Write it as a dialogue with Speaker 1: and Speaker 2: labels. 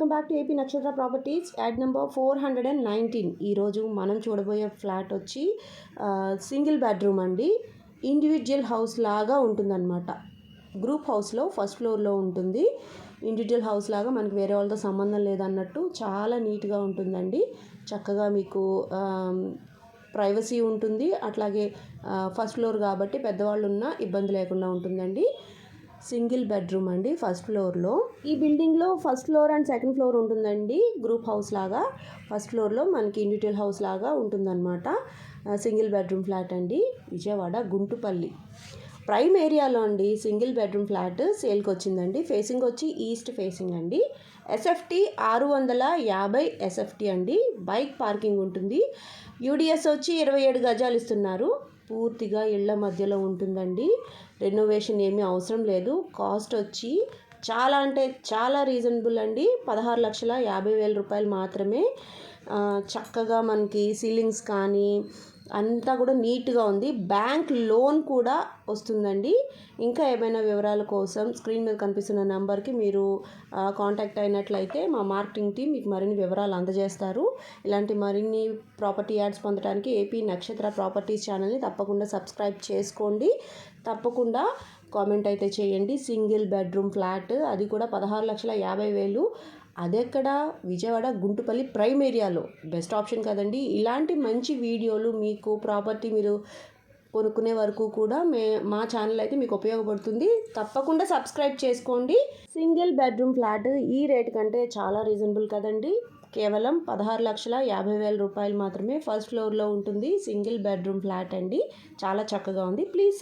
Speaker 1: Welcome back to AP నక్షత్ర properties add number 419. ఈరోజు మనం చూడబోయే ఫ్లాట్ వచ్చి సింగిల్ బెడ్రూమ్ అండి. ఇండివిజువల్ హౌస్ లాగా ఉంటుందన్నమాట. గ్రూప్ హౌస్లో ఫస్ట్ ఫ్లోర్లో ఉంటుంది. ఇండివిజువల్ హౌస్ లాగా మనకి వేరే వాళ్ళతో సంబంధం లేదన్నట్టు చాలా నీట్గా ఉంటుందండి. చక్కగా మీకు ప్రైవసీ ఉంటుంది. అట్లాగే ఫస్ట్ ఫ్లోర్ కాబట్టి పెద్దవాళ్ళు ఉన్నా ఇబ్బంది లేకుండా ఉంటుందండి. సింగిల్ బెడ్రూమ్ అండి ఫస్ట్ ఫ్లోర్లో. ఈ బిల్డింగ్లో first floor and second floor ఉంటుందండి. గ్రూప్ హౌస్ లాగా ఫస్ట్ ఫ్లోర్లో మనకి ఇండివిజువల్ హౌస్ లాగా ఉంటుందన్నమాట. సింగిల్ బెడ్రూమ్ ఫ్లాట్ అండి. విజయవాడ గుంటుపల్లి ప్రైమ్ ఏరియాలో అండి సింగిల్ బెడ్రూమ్ ఫ్లాట్ సేల్కి వచ్చిందండి. ఫేసింగ్ వచ్చి ఈస్ట్ ఫేసింగ్ అండి. ఎస్ఎఫ్టీ 650 ఎస్ఎఫ్టీ అండి. బైక్ పార్కింగ్ ఉంటుంది. యూడిఎస్ వచ్చి 27 గజాలు ఇస్తున్నారు. పూర్తిగా ఇళ్ల మధ్యలో ఉంటుందండి. రెనోవేషన్ ఏమీ అవసరం లేదు. కాస్ట్ వచ్చి చాలా అంటే చాలా రీజనబుల్ అండి. 16,50,000 రూపాయలు మాత్రమే. చక్కగా మనకి సీలింగ్స్ కానీ అంతా కూడా నీట్గా ఉంది. బ్యాంక్ లోన్ కూడా వస్తుందండి. ఇంకా ఏమైనా వివరాల కోసం స్క్రీన్ మీద కనిపిస్తున్న నెంబర్కి మీరు కాంటాక్ట్ అయినట్లయితే మా మార్కెటింగ్ టీం మీకు మరిన్ని వివరాలు అందజేస్తారు. ఇలాంటి మరిన్ని ప్రాపర్టీ యాడ్స్ పొందడానికి ఏపీ నక్షత్ర ప్రాపర్టీస్ ఛానల్ని తప్పకుండా సబ్స్క్రైబ్ చేసుకోండి. తప్పకుండా కామెంట్ అయితే చేయండి. సింగిల్ బెడ్రూమ్ ఫ్లాట్, అది కూడా 16,50,000. అదెక్కడ? విజయవాడ గుంటుపల్లి ప్రైమ్ ఏరియాలో. బెస్ట్ ఆప్షన్ కదండి. ఇలాంటి మంచి వీడియోలు మీకు ప్రాపర్టీ మీరు కొనుక్కునే వరకు కూడా మా ఛానల్ అయితే మీకు ఉపయోగపడుతుంది. తప్పకుండా సబ్స్క్రైబ్ చేసుకోండి. సింగిల్ బెడ్రూమ్ ఫ్లాట్ ఈ రేట్ కంటే చాలా రీజనబుల్ కదండి. కేవలం 16,50,000 రూపాయలు మాత్రమే. ఫస్ట్ ఫ్లోర్లో ఉంటుంది. సింగిల్ బెడ్రూమ్ ఫ్లాట్ అండి. చాలా చక్కగా ఉంది. ప్లీజ్